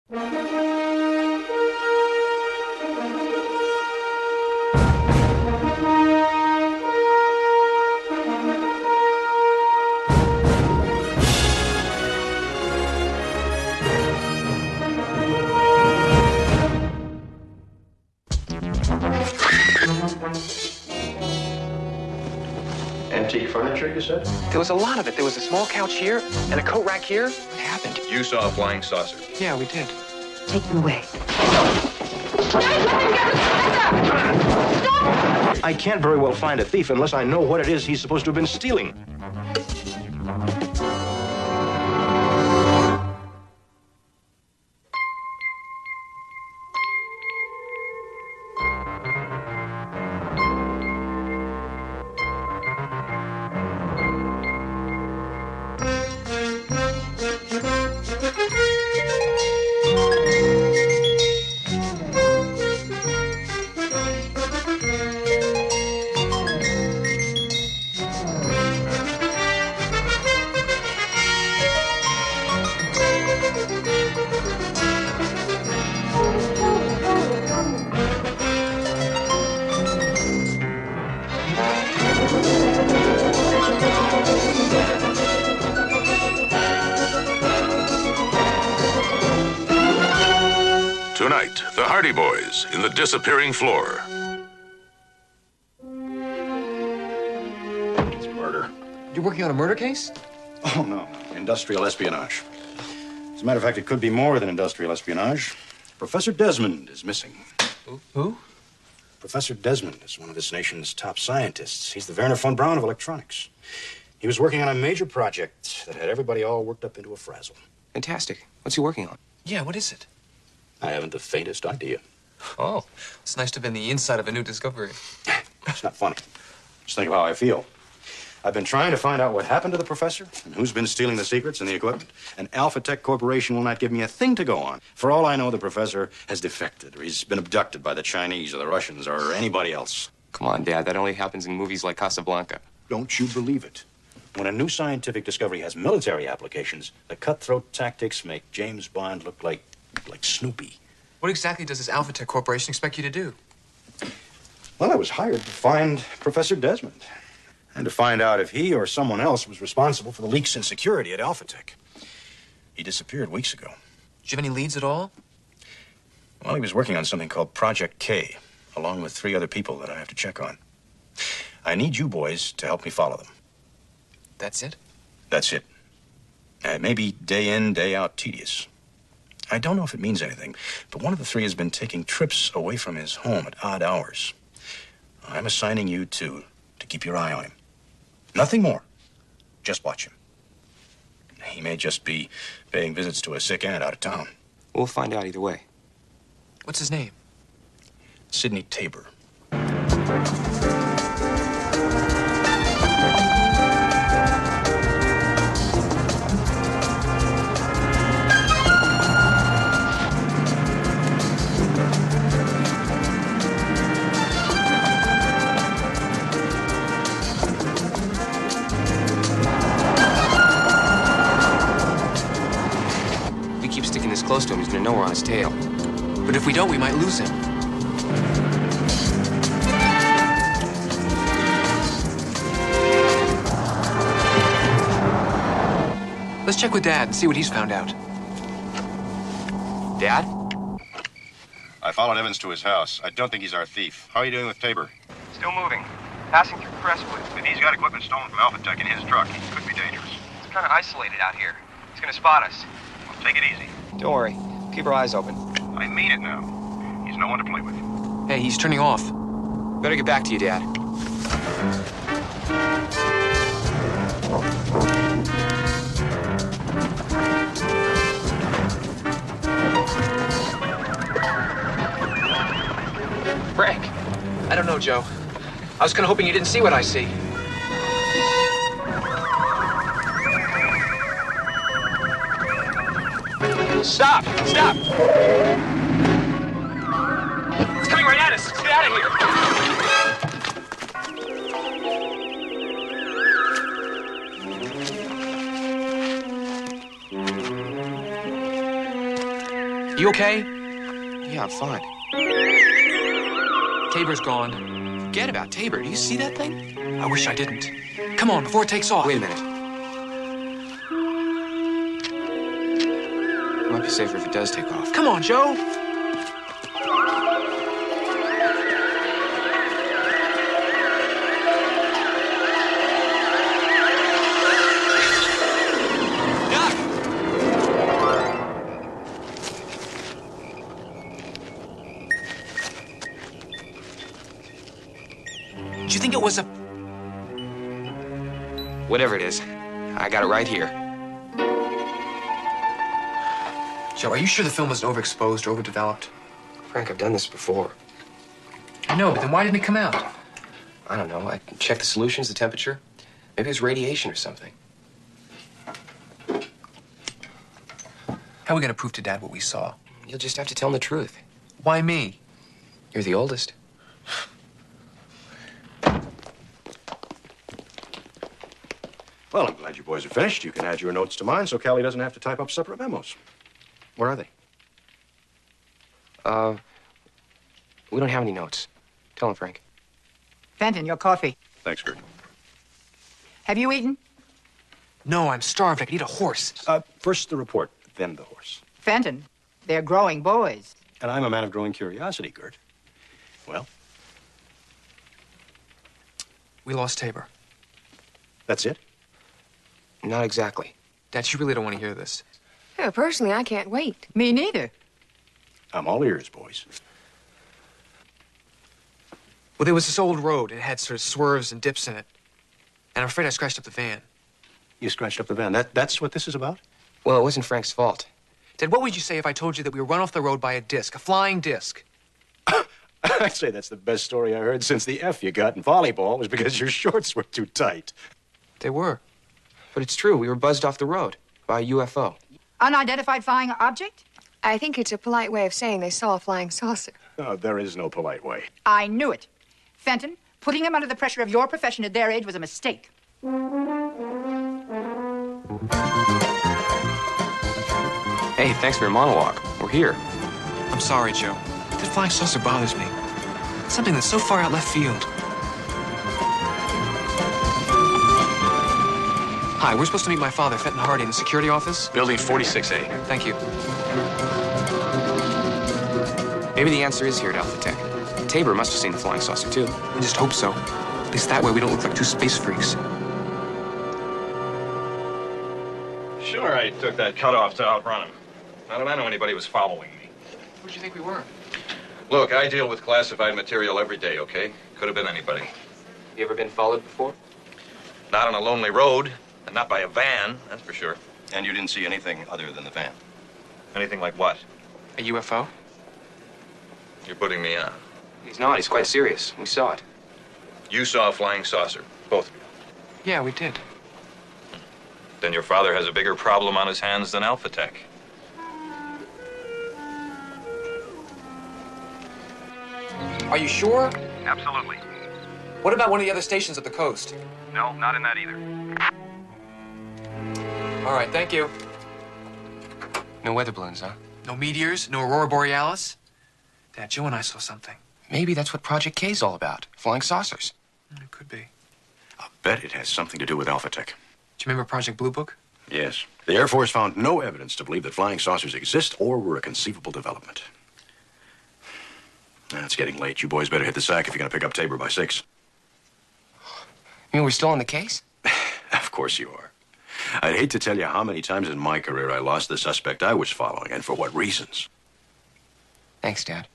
Antique furniture, you said? There was a lot of it. There was a small couch here and a coat rack here. What happened? You saw a flying saucer. Yeah, we did. Take them away. I can't very well find a thief unless I know what it is he's supposed to have been stealing. Tonight, the Hardy Boys in The Disappearing Floor. It's murder. You're working on a murder case? Oh, no. Industrial espionage. As a matter of fact, it could be more than industrial espionage. Professor Desmond is missing. Who? Professor Desmond is one of this nation's top scientists. He's the Werner von Braun of electronics. He was working on a major project that had everybody all worked up into a frazzle. Fantastic. What's he working on? Yeah, what is it? I haven't the faintest idea. Oh, it's nice to have been the inside of a new discovery. It's not funny. Just think of how I feel. I've been trying to find out what happened to the professor and who's been stealing the secrets and the equipment. And Alpha Tech Corporation will not give me a thing to go on. For all I know, the professor has defected, or he's been abducted by the Chinese or the Russians or anybody else. Come on, Dad. That only happens in movies like Casablanca. Don't you believe it? When a new scientific discovery has military applications, the cutthroat tactics make James Bond look like Snoopy. What exactly does this Alpha Tech Corporation expect you to do? Well, I was hired to find Professor Desmond and to find out if he or someone else was responsible for the leaks in security at Alpha Tech. He disappeared weeks ago. Did you have any leads at all? Well, he was working on something called Project K, along with 3 other people that I have to check on. I need you boys to help me follow them. That's it? That's it. It may be day in, day out tedious. I don't know if it means anything, but one of the 3 has been taking trips away from his home at odd hours. I'm assigning you 2 to keep your eye on him. Nothing more. Just watch him. He may just be paying visits to a sick aunt out of town. We'll find out either way. What's his name? Sidney Tabor. Close to him, he's gonna know we're on his tail. But if we don't, we might lose him. Let's check with Dad and see what he's found out. Dad? I followed Evans to his house. I don't think he's our thief. How are you doing with Tabor? Still moving. Passing through Crestwood. If he's got equipment stolen from Alpha Tech in his truck, he could be dangerous. It's kind of isolated out here. He's gonna spot us. Well, take it easy. Don't worry. Keep our eyes open. I mean it now. He's no one to play with. Hey, he's turning off. Better get back to you, Dad. Frank, I don't know, Joe. I was kind of hoping you didn't see what I see. Stop! Stop! It's coming right at us! Let's get out of here! You okay? Yeah, I'm fine. Tabor's gone. Forget about Tabor. Do you see that thing? I wish I didn't. Come on, before it takes off. Wait a minute. It might be safer if it does take off. Come on, Joe. Do you think it was a... Whatever it is, I got it right here. Joe, are you sure the film wasn't overexposed or overdeveloped? Frank, I've done this before. I know, but then why didn't it come out? I don't know. I checked the solutions, the temperature. Maybe it was radiation or something. How are we going to prove to Dad what we saw? You'll just have to tell him the truth. Why me? You're the oldest. Well, I'm glad you boys are finished. You can add your notes to mine so Callie doesn't have to type up separate memos. Where are they? We don't have any notes. Tell him, Frank. Fenton, your coffee. Thanks, Gert. Have you eaten? No, I'm starved. I could eat a horse. First the report, then the horse. Fenton, they're growing boys. And I'm a man of growing curiosity, Gert. Well? We lost Tabor. That's it? Not exactly. Dad, you really don't want to hear this. Yeah, personally, I can't wait. Me neither. I'm all ears, boys. Well, there was this old road. It had sort of swerves and dips in it. And I'm afraid I scratched up the van. You scratched up the van. That's what this is about? Well, it wasn't Frank's fault. Dad, what would you say if I told you that we were run off the road by a disc, a flying disc? I'd say that's the best story I heard since the F you got in volleyball was because your shorts were too tight. They were. But it's true. We were buzzed off the road by a UFO. Unidentified flying object? I think it's a polite way of saying they saw a flying saucer. No, there is no polite way. I knew it. Fenton, putting them under the pressure of your profession at their age was a mistake. Hey, thanks for your monologue. We're here. I'm sorry, Joe. That flying saucer bothers me. It's something that's so far out left field. Hi, we're supposed to meet my father, Fenton Hardy, in the security office. Building 46A. Thank you. Maybe the answer is here at Alpha Tech. Tabor must have seen the flying saucer, too. I just hope so. At least that way we don't look like two space freaks. Sure, I took that cutoff to outrun him. How did I know anybody was following me? Who'd you think we were? Look, I deal with classified material every day, okay? Could have been anybody. You ever been followed before? Not on a lonely road, and not by a van, that's for sure. And you didn't see anything other than the van? Anything like what? A UFO? You're putting me on. He's not. He's quite serious. We saw it. You saw a flying saucer, both of you. Yeah, we did. Then your father has a bigger problem on his hands than Alpha Tech. Are you sure? Absolutely. What about one of the other stations up the coast? No, not in that either. All right, thank you. No weather balloons, huh? No meteors, no aurora borealis? Dad, Joe and I saw something. Maybe that's what Project K's all about. Flying saucers. It could be. I'll bet it has something to do with Alpha Tech. Do you remember Project Blue Book? Yes. The Air Force found no evidence to believe that flying saucers exist or were a conceivable development. Now, it's getting late. You boys better hit the sack if you're going to pick up Tabor by 6. You mean we're still on the case? Of course you are. I'd hate to tell you how many times in my career I lost the suspect I was following, and for what reasons. Thanks, Dad.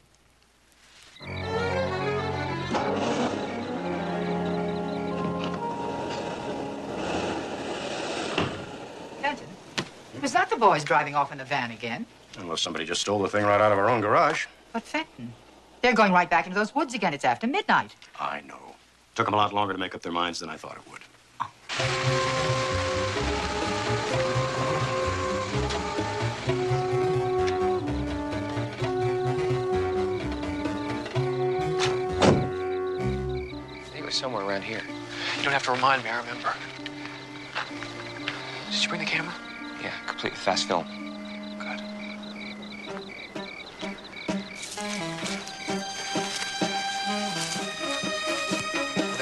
Fenton, was that the boys driving off in the van again? Unless somebody just stole the thing right out of our own garage. But Fenton, they're going right back into those woods again. It's after midnight. I know. Took them a lot longer to make up their minds than I thought it would. It was somewhere around here. You don't have to remind me, I remember. Did you bring the camera? Yeah, complete with fast film. Good.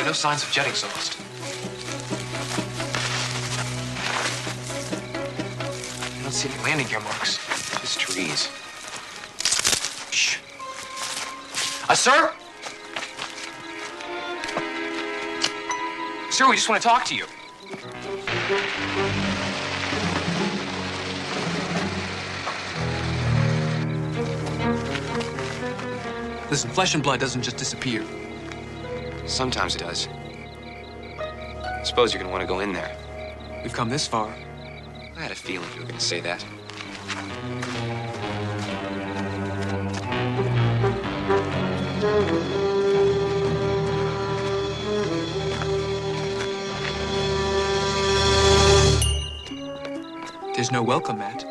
No signs of jet exhaust. I don't see any landing gear marks. Just trees. Shh. Sir? Sir, we just want to talk to you. Listen, flesh and blood doesn't just disappear. Sometimes it does. I suppose you're gonna want to go in there. We've come this far. I had a feeling you were gonna say that. There's no welcome mat.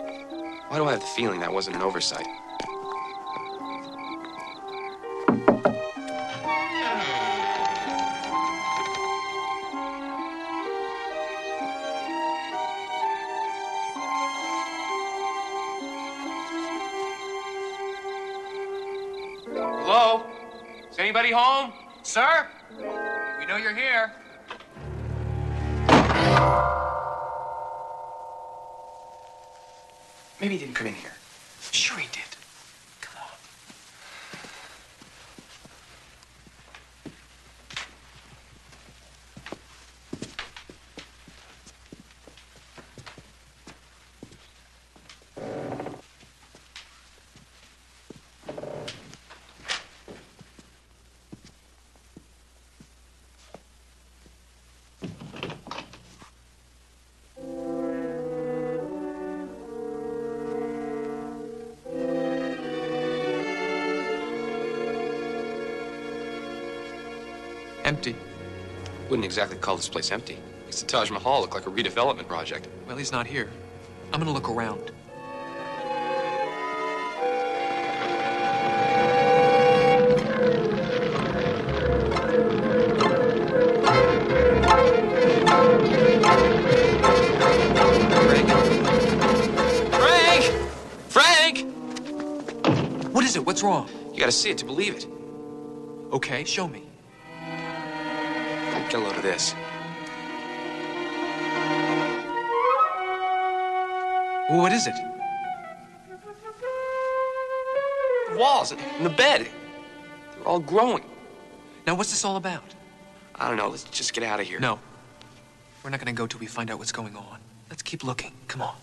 Why do I have the feeling that wasn't an oversight? Hello? Is anybody home? Sir? We know you're here. Maybe he didn't come in here. Sure he did. Come on. Empty. Wouldn't exactly call this place empty. Makes the Taj Mahal look like a redevelopment project. Well, he's not here. I'm gonna look around. Frank! What is it? What's wrong? You gotta see it to believe it. Okay, show me. Get a load of this. Well, what is it? The walls and the bed. They're all growing. Now, what's this all about? I don't know. Let's just get out of here. No. We're not gonna go till we find out what's going on. Let's keep looking. Come on.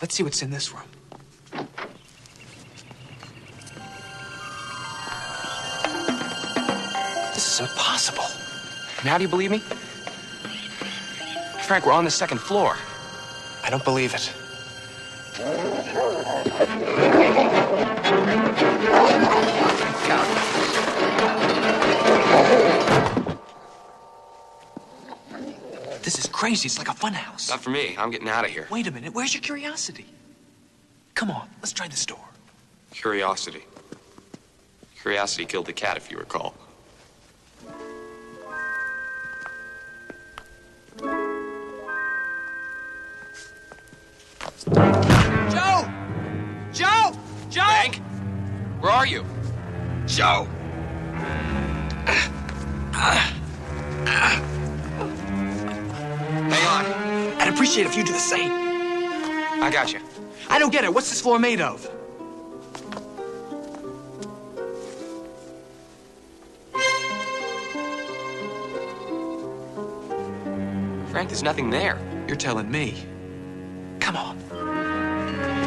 Let's see what's in this room. This is impossible. Now do you believe me? Frank, we're on the second floor. I don't believe it. This is crazy. It's like a funhouse. Not for me. I'm getting out of here. Wait a minute. Where's your curiosity? Come on. Let's try this door. Curiosity. Curiosity killed the cat, if you recall. Joe! Joe! Joe! Frank? Where are you? Joe! Hang on. I'd appreciate if you do the same. I got you. I don't get it. What's this floor made of? Frank, there's nothing there. You're telling me. Come on.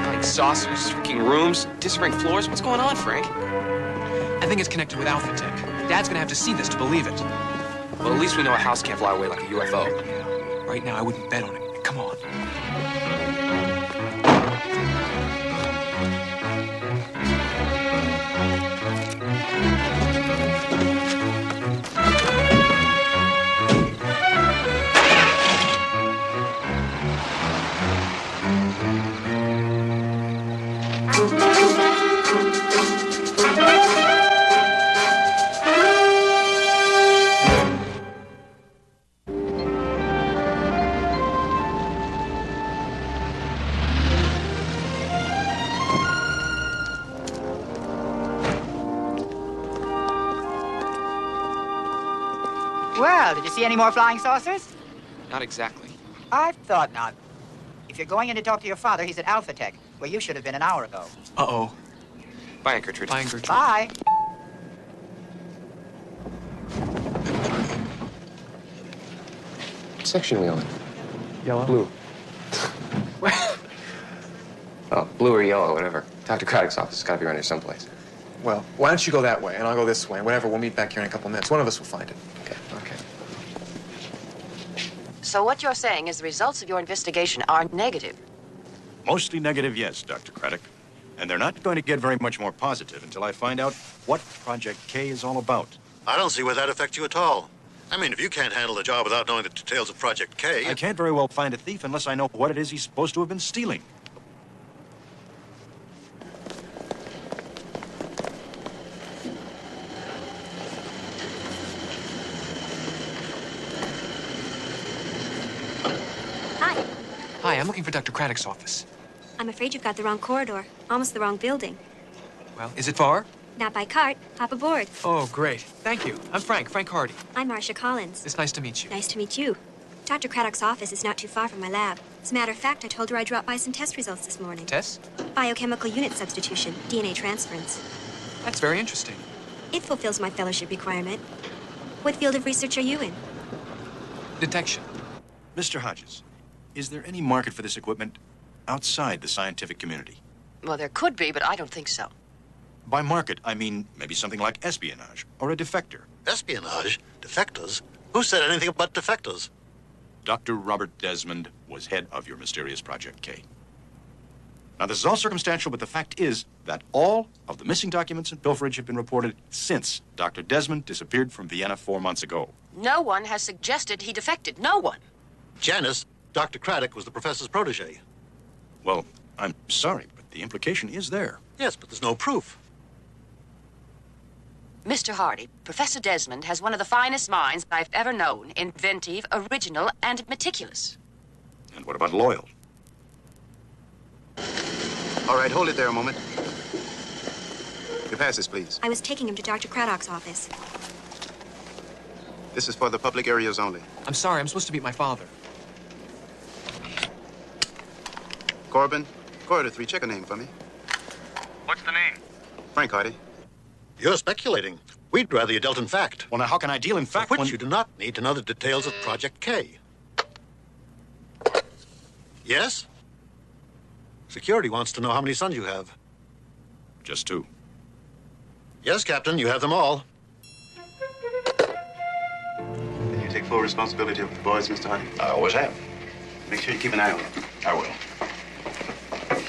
Like saucers, freaking rooms, disappearing floors. What's going on, Frank? I think it's connected with Alpha Tech. Dad's gonna have to see this to believe it. Well, at least we know a house can't fly away like a UFO. Right now, I wouldn't bet on it. Come on. Well, did you see any more flying saucers? Not exactly. I thought not. If you're going in to talk to your father, he's at Alpha Tech, where you should have been an hour ago. Uh-oh. Bye, Aunt Gertrude. Bye, Gertrude. Bye. What section are we on? Yellow. Blue. Oh, blue or yellow, whatever. Dr. Craddock's office has got to be around here someplace. Well, why don't you go that way, and I'll go this way, and whatever, we'll meet back here in a couple minutes. One of us will find it. Okay. So what you're saying is the results of your investigation are negative. Mostly negative, yes, Dr. Craddock. And they're not going to get very much more positive until I find out what Project K is all about. I don't see where that affects you at all. I mean, if you can't handle the job without knowing the details of Project K... I can't very well find a thief unless I know what it is he's supposed to have been stealing. Hi. Hi, I'm looking for Dr. Craddock's office. I'm afraid you've got the wrong corridor. Almost the wrong building. Well, is it far? Not by cart. Hop aboard. Oh, great. Thank you. I'm Frank Hardy. I'm Marcia Collins. It's nice to meet you. Nice to meet you. Dr. Craddock's office is not too far from my lab. As a matter of fact, I told her I'd drop by some test results this morning. Tests? Biochemical unit substitution, DNA transference. That's very interesting. It fulfills my fellowship requirement. What field of research are you in? Detection. Mr. Hodges, is there any market for this equipment outside the scientific community? Well, there could be, but I don't think so. By market, I mean maybe something like espionage or a defector. Espionage? Defectors? Who said anything about defectors? Dr. Robert Desmond was head of your mysterious Project K. Now, this is all circumstantial, but the fact is that all of the missing documents and pilferage have been reported since Dr. Desmond disappeared from Vienna 4 months ago. No one has suggested he defected. No one. Janice, Dr. Craddock was the professor's protege. Well, I'm sorry, but the implication is there. Yes, but there's no proof. Mr. Hardy, Professor Desmond has one of the finest minds I've ever known. Inventive, original, and meticulous. And what about loyal? All right, hold it there a moment. Your passes, please. I was taking him to Dr. Craddock's office. This is for the public areas only. I'm sorry, I'm supposed to meet my father. Corbin, Corridor 3, check a name for me. What's the name? Frank Hardy. You're speculating. We'd rather you dealt in fact. Well, now, how can I deal in fact For which when... you do not need to know the details of Project K. Yes? Security wants to know how many sons you have. Just 2. Yes, Captain, you have them all. Then you take full responsibility of the boys, Mr. Hardy. I always have. Make sure you keep an eye on them. I will.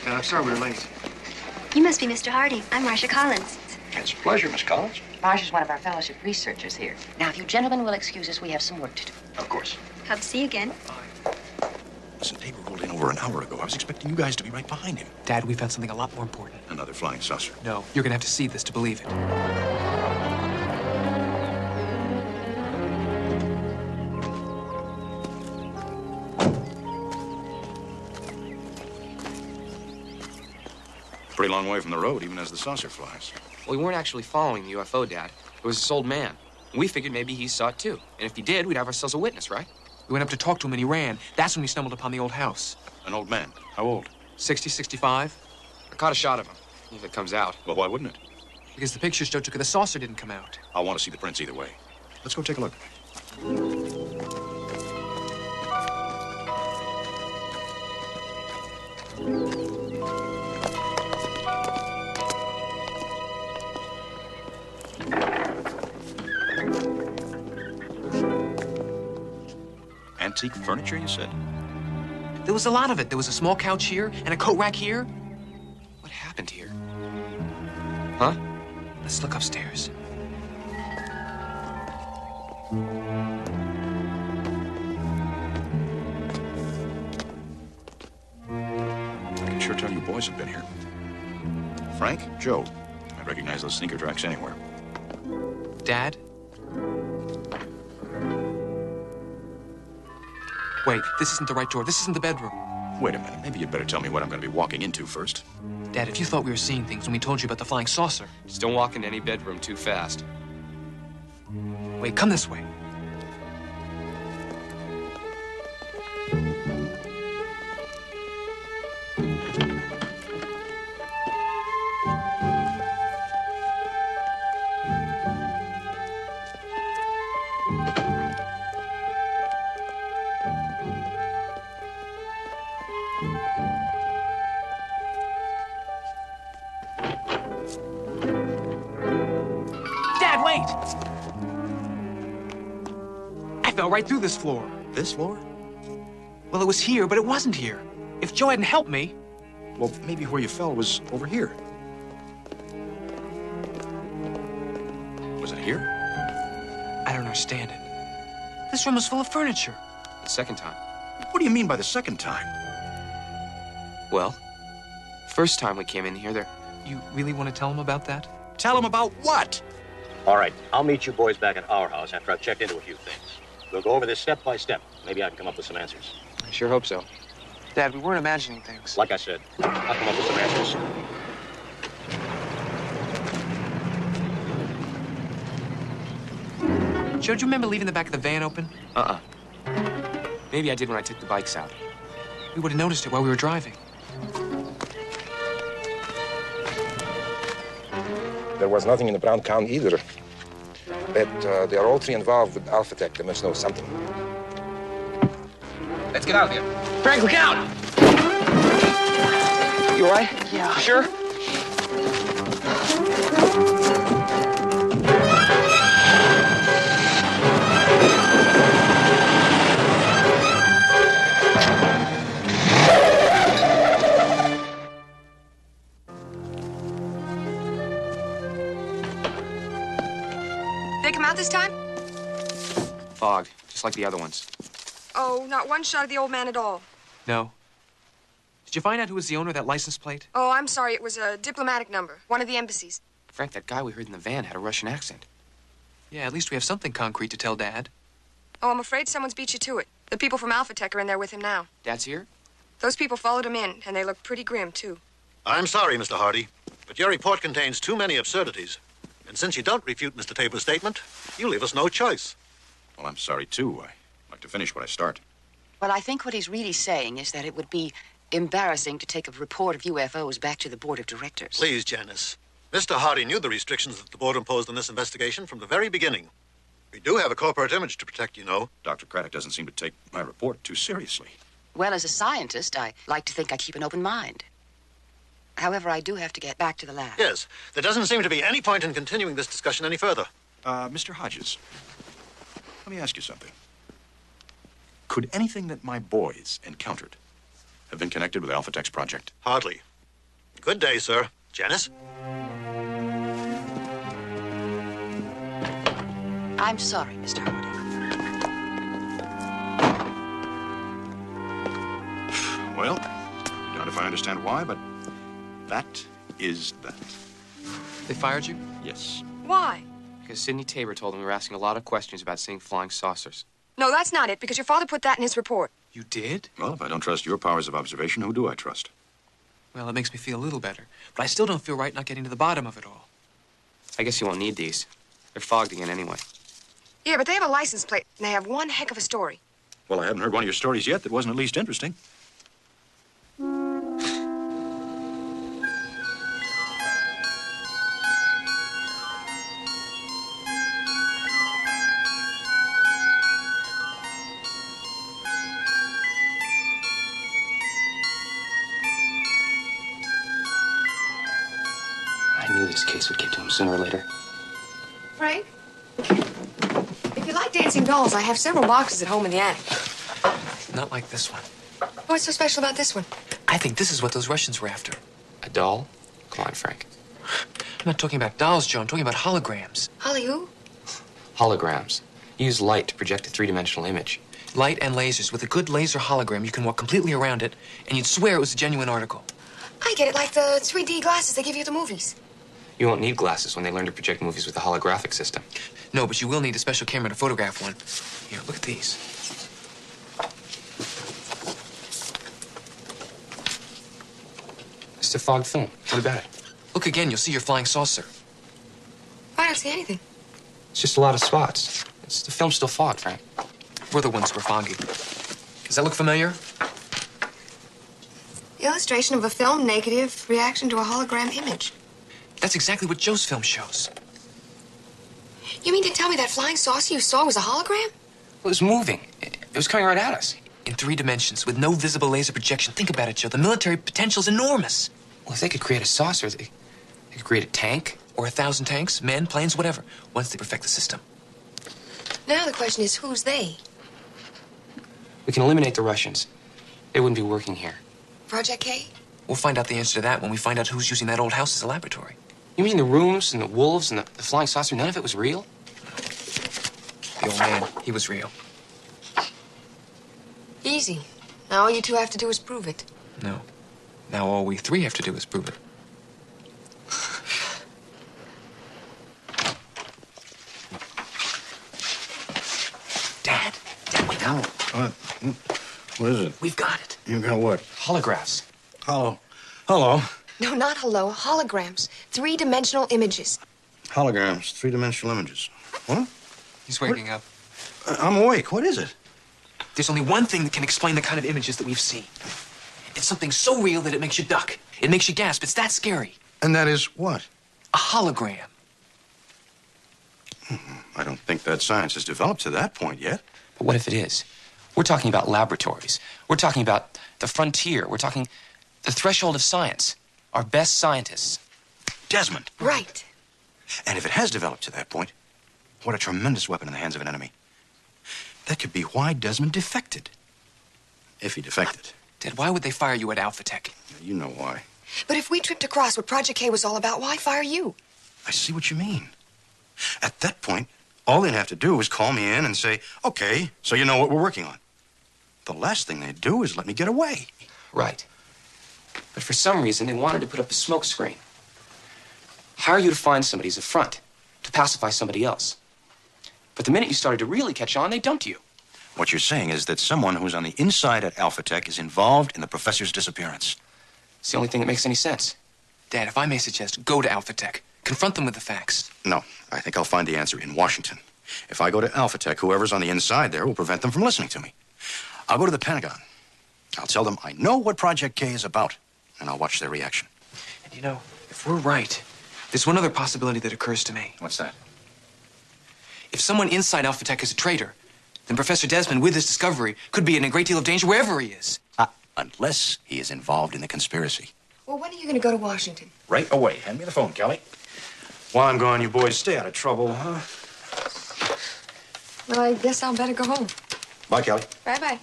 I'm sorry we're late. You must be Mr. Hardy. I'm Marcia Collins. It's a pleasure, Miss Collins. Marsh is one of our fellowship researchers here. Now, if you gentlemen will excuse us, we have some work to do. Of course. Hope to see you again. Listen, Tabor rolled in over an hour ago. I was expecting you guys to be right behind him. Dad, we found something a lot more important. Another flying saucer. No, you're gonna have to see this to believe it. Pretty long way from the road, even as the saucer flies. Well, we weren't actually following the UFO, Dad. It was this old man. We figured maybe he saw it too. And if he did, we'd have ourselves a witness, right? We went up to talk to him and he ran. That's when we stumbled upon the old house. An old man. How old? 60, 65. I caught a shot of him, if it comes out. Well, why wouldn't it? Because the pictures Joe took of the saucer didn't come out. I'll want to see the prints either way. Let's go take a look. Antique furniture, you said? There was a lot of it. There was a small couch here and a coat rack here. What happened here? Huh? Let's look upstairs. I can sure tell you boys have been here. Frank, Joe. I recognize those sneaker tracks anywhere. Dad? Wait, this isn't the right door. This isn't the bedroom. Wait a minute. Maybe you'd better tell me what I'm going to be walking into first. Dad, if you thought we were seeing things when we told you about the flying saucer. Just don't walk into any bedroom too fast. Wait, come this way. Dad, wait! I fell right through this floor. This floor? Well, it was here, but it wasn't here. If Joe hadn't helped me... Well, maybe where you fell was over here. Was it here? I don't understand it. This room was full of furniture. The second time. What do you mean by the second time? Well, first time we came in here, You really want to tell him about that? Tell him about what? All right, I'll meet you boys back at our house after I've checked into a few things. We'll go over this step by step. Maybe I can come up with some answers. I sure hope so. Dad, we weren't imagining things. Like I said, I'll come up with some answers. Joe, do you remember leaving the back of the van open? Maybe I did when I took the bikes out. We would have noticed it while we were driving. There was nothing in the brown can either. But they are all three involved with Alpha Tech. They must know something. Let's get out of here. Frank, look out! You all right? Yeah. You sure? They come out this time? Fogged, just like the other ones. Oh, not one shot of the old man at all. No. Did you find out who was the owner of that license plate? Oh, I'm sorry. It was a diplomatic number. One of the embassies. Frank, that guy we heard in the van had a Russian accent. Yeah, at least we have something concrete to tell Dad. Oh, I'm afraid someone's beat you to it. The people from Alpha Tech are in there with him now. Dad's here? Those people followed him in, and they look pretty grim, too. I'm sorry, Mr. Hardy, but your report contains too many absurdities. And since you don't refute Mr. Tabor's statement, you leave us no choice. Well, I'm sorry, too. I like to finish what I start. Well, I think what he's really saying is that it would be embarrassing to take a report of UFOs back to the board of directors. Please, Janice. Mr. Hardy knew the restrictions that the board imposed on this investigation from the very beginning. We do have a corporate image to protect, you know. Dr. Craddock doesn't seem to take my report too seriously. Well, as a scientist, I like to think I keep an open mind. However, I do have to get back to the lab. Yes, there doesn't seem to be any point in continuing this discussion any further. Mr. Hodges, let me ask you something. Could anything that my boys encountered have been connected with Alpha Tech's project? Hardly. Good day, sir. Janice? I'm sorry, Mr. Hardy. Well, I don't know if I understand why, but that is that. They fired you? Yes. Why? Because Sidney Tabor told him we were asking a lot of questions about seeing flying saucers. No, that's not it, because your father put that in his report. You did? Well, if I don't trust your powers of observation, who do I trust? Well, it makes me feel a little better. But I still don't feel right not getting to the bottom of it all. I guess you won't need these. They're fogged again anyway. Yeah, but they have a license plate, and they have one heck of a story. Well, I haven't heard one of your stories yet that wasn't at least interesting. I knew this case would get to him sooner or later. Frank? If you like dancing dolls, I have several boxes at home in the attic. Not like this one. What's so special about this one? I think this is what those Russians were after. A doll? Come on, Frank. I'm not talking about dolls, Joe. I'm talking about holograms. Holly who? Holograms. Use light to project a three-dimensional image. Light and lasers. With a good laser hologram, you can walk completely around it, and you'd swear it was a genuine article. I get it, like the 3D glasses they give you at the movies. You won't need glasses when they learn to project movies with a holographic system. No, but you will need a special camera to photograph one. Here, look at these. It's a fogged film. What about it? Look again, you'll see your flying saucer. I don't see anything. It's just a lot of spots. The film's still fogged, Frank. We're the ones who are foggy. Does that look familiar? Illustration of a film negative reaction to a hologram image. That's exactly what Joe's film shows. You mean to tell me that flying saucer you saw was a hologram? It was moving. It was coming right at us. in 3 dimensions with no visible laser projection. Think about it, Joe. The military potential's enormous. Well, if they could create a saucer, they could create a tank. Or 1,000 tanks, men, planes, whatever, once they perfect the system. Now the question is, who's they? We can eliminate the Russians. They wouldn't be working here. Project K? We'll find out the answer to that when we find out who's using that old house as a laboratory. You mean the rooms and the wolves and the flying saucer, none of it was real? The old man, he was real. Easy. Now all you two have to do is prove it. No. Now all we 3 have to do is prove it. Dad, wake up. What is it? We've got it. You got what? Holographs. Hello. Hello. No, not hello. Holograms. 3-dimensional images. Holograms, 3-dimensional images. What? He's waking up. I'm awake. What is it? There's only one thing that can explain the kind of images that we've seen. It's something so real that it makes you duck. It makes you gasp. It's that scary. And that is what? A hologram. I don't think that science has developed to that point yet. But what if it is? We're talking about laboratories. We're talking about the frontier. We're talking the threshold of science. Our best scientists. Desmond. Right. And if it has developed to that point, what a tremendous weapon in the hands of an enemy. That could be why Desmond defected. If he defected. Dad, why would they fire you at Alpha Tech? You know why. But if we tripped across what Project K was all about, why fire you? I see what you mean. At that point, all they'd have to do is call me in and say, okay, so you know what we're working on. The last thing they'd do is let me get away. Right. But for some reason, they wanted to put up a smoke screen. Hire you to find somebody as a front, to pacify somebody else. But the minute you started to really catch on, they dumped you. What you're saying is that someone who's on the inside at Alpha Tech is involved in the professor's disappearance. It's the only thing that makes any sense. Dad, if I may suggest, go to Alpha Tech. Confront them with the facts. No, I think I'll find the answer in Washington. If I go to Alpha Tech, whoever's on the inside there will prevent them from listening to me. I'll go to the Pentagon. I'll tell them I know what Project K is about, and I'll watch their reaction. And you know, if we're right, there's one other possibility that occurs to me. What's that? If someone inside Alpha Tech is a traitor, then Professor Desmond, with his discovery, could be in a great deal of danger wherever he is. Unless he is involved in the conspiracy. Well, when are you going to go to Washington? Right away. Hand me the phone, Kelly. While I'm gone, you boys stay out of trouble, huh? Well, I guess I'll better go home. Bye, Kelly. Bye-bye.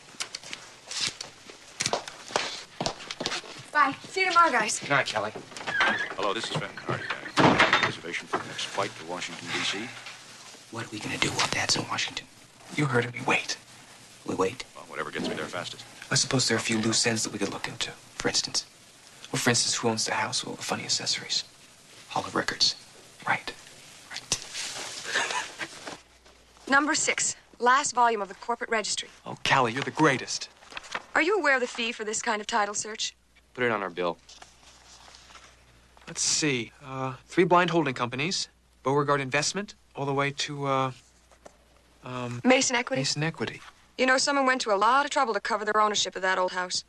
Bye. See you tomorrow, guys. Good night, Kelly. Hello, this is Ben Cardiac. Reservation for the next flight to Washington, D.C. What are we going to do while Dad's in Washington? You heard him. We wait. We wait. Well, whatever gets me there fastest. I suppose there are a few loose ends that we could look into. For instance. Well, for instance, who owns the house with all the funny accessories? Hall of Records. Right. Number 6. Last volume of the Corporate Registry. Oh, Callie, you're the greatest. Are you aware of the fee for this kind of title search? Put it on our bill. Let's see. 3 blind holding companies. Beauregard Investment, all the way to, Mason Equity? Mason Equity. You know, someone went to a lot of trouble to cover their ownership of that old house.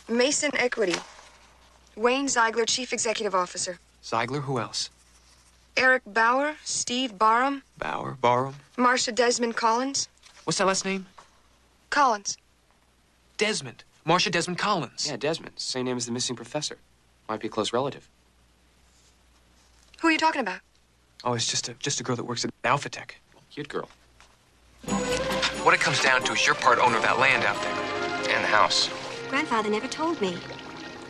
Mason Equity. Wayne Ziegler, Chief Executive Officer. Ziegler, who else? Eric Bauer, Steve Barham. Bauer, Barham. Marcia Desmond Collins. What's that last name? Collins. Desmond. Marcia Desmond Collins. Yeah, Desmond. Same name as the missing professor. Might be a close relative. Who are you talking about? Oh, it's just a girl that works at Alpha Tech. Cute girl. What it comes down to is you're part owner of that land out there. And the house. Grandfather never told me.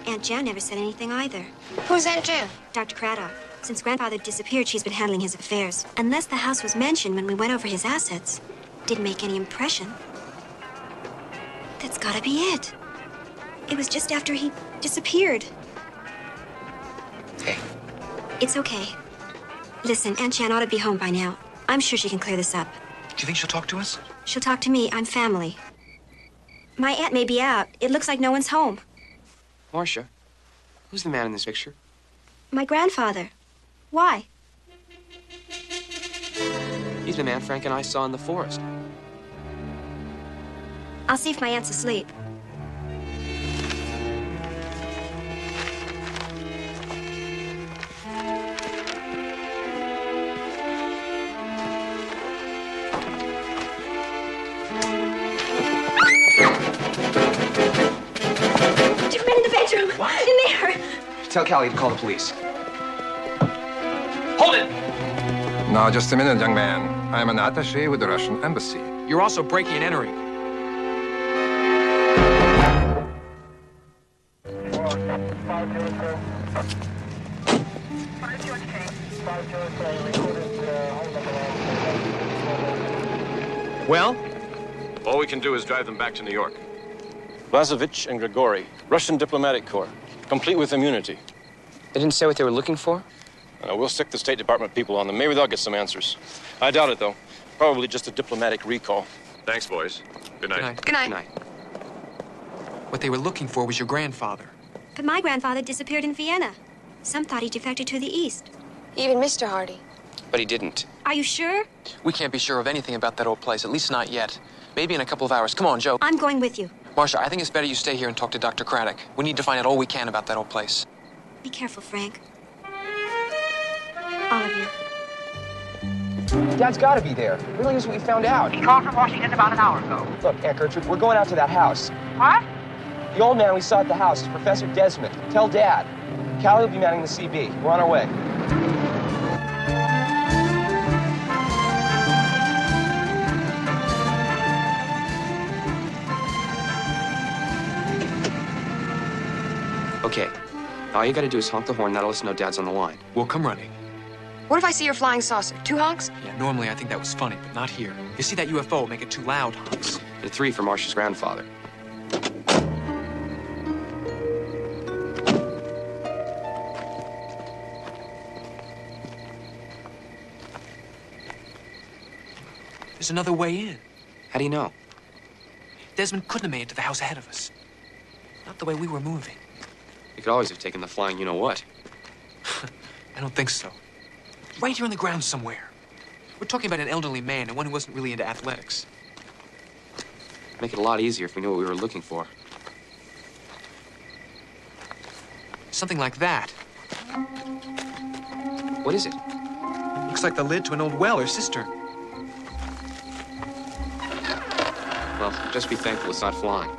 Aunt Jan never said anything either. Who's Aunt Jan? Dr. Craddock. Since Grandfather disappeared, she's been handling his affairs. Unless the house was mentioned when we went over his assets. Didn't make any impression. That's gotta be it. It was just after he disappeared. Hey. It's okay. Listen, Aunt Jan ought to be home by now. I'm sure she can clear this up. Do you think she'll talk to us? She'll talk to me. I'm family. My aunt may be out. It looks like no one's home. Marcia, who's the man in this picture? My grandfather. Why? He's the man Frank and I saw in the forest. I'll see if my aunt's asleep. What? In there! Tell Callie to call the police. Hold it! Now, just a minute, young man. I'm an attaché with the Russian embassy. You're also breaking and entering. Well? All we can do is drive them back to New York. Vazovich and Grigori, Russian Diplomatic Corps, complete with immunity. They didn't say what they were looking for? We'll stick the State Department people on them. Maybe they'll get some answers. I doubt it, though. Probably just a diplomatic recall. Thanks, boys. Good night. Good night. Good night. What they were looking for was your grandfather. But my grandfather disappeared in Vienna. Some thought he defected to the east. Even Mr. Hardy. But he didn't. Are you sure? We can't be sure of anything about that old place, at least not yet. Maybe in a couple of hours. Come on, Joe. I'm going with you. Marcia, I think it's better you stay here and talk to Dr. Craddock. We need to find out all we can about that old place. Be careful, Frank. All of you. Dad's got to be there. Really is what we found out. He called from Washington about an hour ago. Look, Aunt Gertrude, we're going out to that house. What? The old man we saw at the house is Professor Desmond. Tell Dad. Callie will be manning the CB. We're on our way. Okay. All you gotta do is honk the horn. That'll let us know Dad's on the line. We'll come running. What if I see your flying saucer? 2 honks? Yeah, normally I think that was funny, but not here. You see that UFO, make it 2 loud honks. And 3 for Marcia's grandfather. There's another way in. How do you know? Desmond couldn't have made it to the house ahead of us. Not the way we were moving. You could always have taken the flying you-know-what. I don't think so. Right here on the ground somewhere. We're talking about an elderly man and one who wasn't really into athletics. Make it a lot easier if we knew what we were looking for. Something like that. What is it? Looks like the lid to an old well or cistern. Well, just be thankful it's not flying.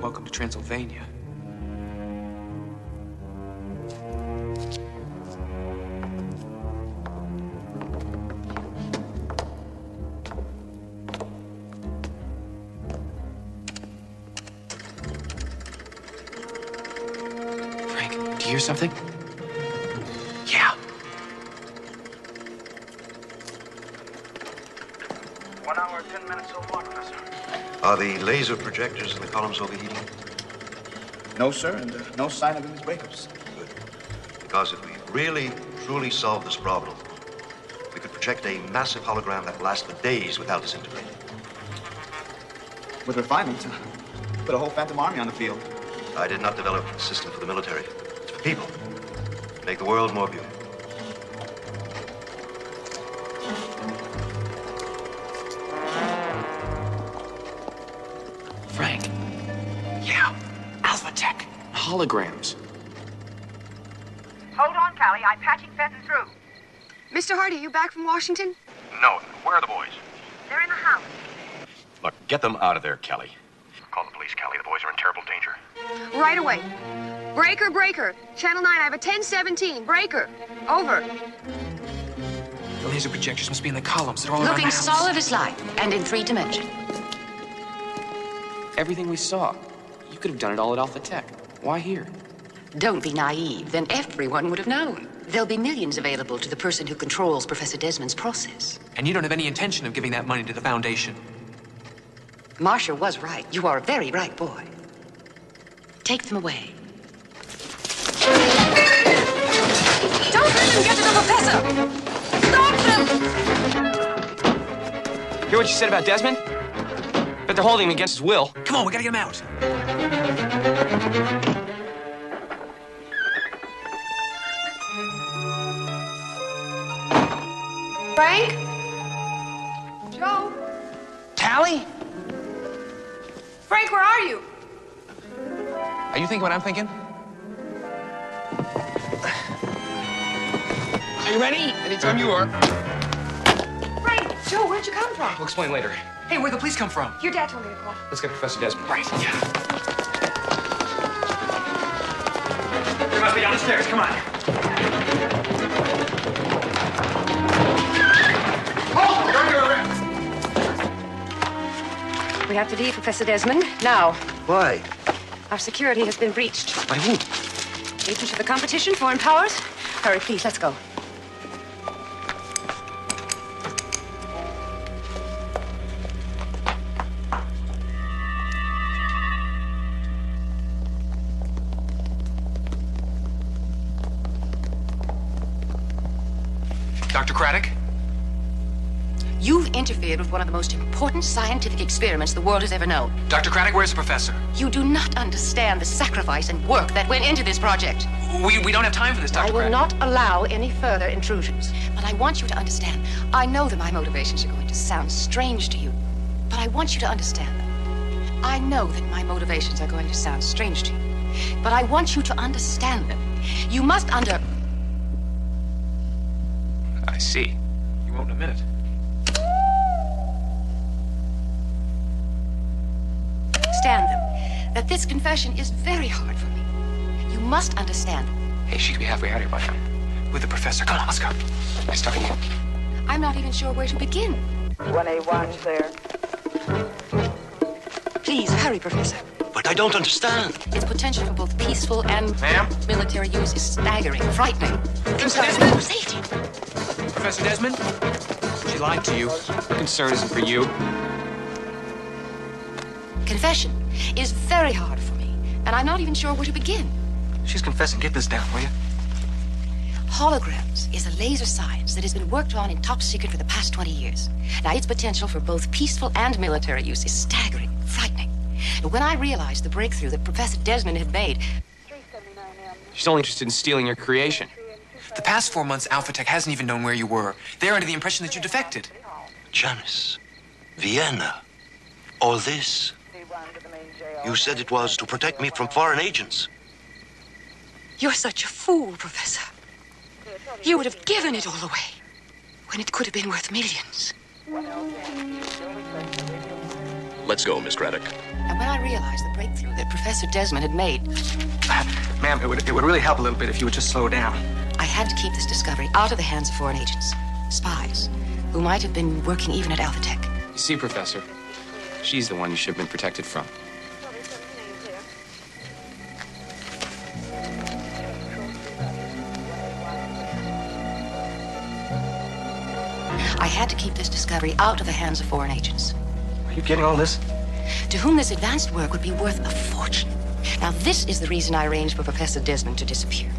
Welcome to Transylvania. Frank, do you hear something? Yeah. 1 hour, 10 minutes so far, Professor. Are the laser projectors in the columns overheating? No, sir, and no sign of image breakups. Good. Because if we really, truly solve this problem, we could project a massive hologram that will last for days without disintegrating. With refinement, put a whole phantom army on the field. I did not develop a system for the military. It's for people. To make the world more beautiful. Frank. Yeah. Alpha Tech. Holograms. Hold on, Callie. I'm patching Fenton through. Mr. Hardy, are you back from Washington? No. Where are the boys? They're in the house. Look, get them out of there, Kelly. Call the police, Callie. The boys are in terrible danger. Right away. Breaker, breaker. Channel 9, I have a 1017. Breaker. Over. The laser projectors must be in the columns. They're all around Looking the house. solid as light and in 3 dimensions. Everything we saw. You could have done it all at Alpha Tech. Why here? Don't be naive. Then everyone would have known. There'll be millions available to the person who controls Professor Desmond's process. And you don't have any intention of giving that money to the Foundation. Marcia was right. You are a very bright boy. Take them away. Don't let them get to the professor! Stop them! Hear what you said about Desmond? Bet they're holding him against his will. Come on, we gotta get him out. Frank? Joe? Tally? Frank, where are you? Are you thinking what I'm thinking? Are you ready? Anytime you are. Frank! Joe, where'd you come from? We'll explain later. Hey, where'd the police come from? Your dad told me to call. Let's get Professor Desmond. Right. Yeah. You must be downstairs. Come on. We have to leave, Professor Desmond. Now. Why? Our security has been breached. By who? Agents of the competition, foreign powers. Hurry, please, let's go. Dr. Craddock? You've interfered with one of the most important scientific experiments the world has ever known. Dr. Craddock, where's the professor? You do not understand the sacrifice and work that went into this project. We don't have time for this, Dr. I will Craddock. not allow any further intrusions. But I want you to understand. I know that my motivations are going to sound strange to you, but I want you to understand them. I know that my motivations are going to sound strange to you, but I want you to understand them. You must I see. You won't in a minute. understand them. That this confession is very hard for me. You must understand. Hey, she could be halfway out here by now. With the professor. Come on, let's go. Nice talking to you. I'm not even sure where to begin. 1A1 clear. Please, hurry, Professor. But I don't understand. Its potential for both peaceful and military use is staggering, frightening. Professor Desmond? Safety. Professor Desmond? She lied to you. Concern isn't for you. Confession is very hard for me, and I'm not even sure where to begin. She's confessing. Get this down, will you? Holograms is a laser science that has been worked on in top secret for the past 20 years. Now, its potential for both peaceful and military use is staggering, frightening. But when I realized the breakthrough that Professor Desmond had made... She's only interested in stealing your creation. The past 4 months, Alpha Tech hasn't even known where you were. They're under the impression that you defected. Janice, Vienna, all this. You said it was to protect me from foreign agents. You're such a fool, Professor. You would have given it all away when it could have been worth millions. Let's go, Miss Craddock. And when I realized the breakthrough that Professor Desmond had made... Ma'am, it would really help a little bit if you would just slow down. I had to keep this discovery out of the hands of foreign agents, spies, who might have been working even at Alpha Tech. You see, Professor, she's the one you should have been protected from. I had to keep this discovery out of the hands of foreign agents. Are you getting all this? To whom this advanced work would be worth a fortune. Now, this is the reason I arranged for Professor Desmond to disappear.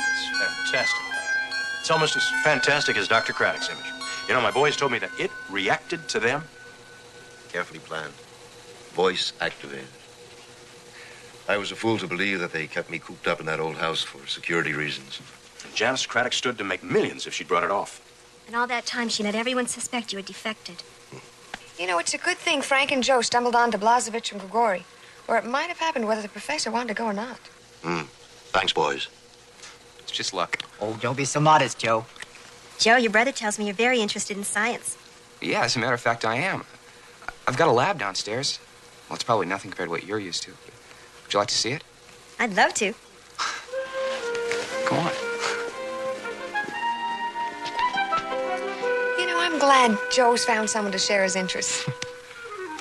It's fantastic. It's almost as fantastic as Dr. Craddock's image. You know, my boys told me that it reacted to them. Carefully planned. Voice activated. I was a fool to believe that they kept me cooped up in that old house for security reasons. And Janice Craddock stood to make millions if she'd brought it off. And all that time, she let everyone suspect you had defected. You know, it's a good thing Frank and Joe stumbled on to Blazevich and Grigori, or it might have happened whether the professor wanted to go or not. Thanks, boys. It's just luck. Oh, don't be so modest, Joe. Joe, your brother tells me you're very interested in science. Yeah, as a matter of fact, I am. I've got a lab downstairs. Well, it's probably nothing compared to what you're used to. Would you like to see it? I'd love to. Come on. You know, I'm glad Joe's found someone to share his interests.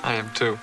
I am too.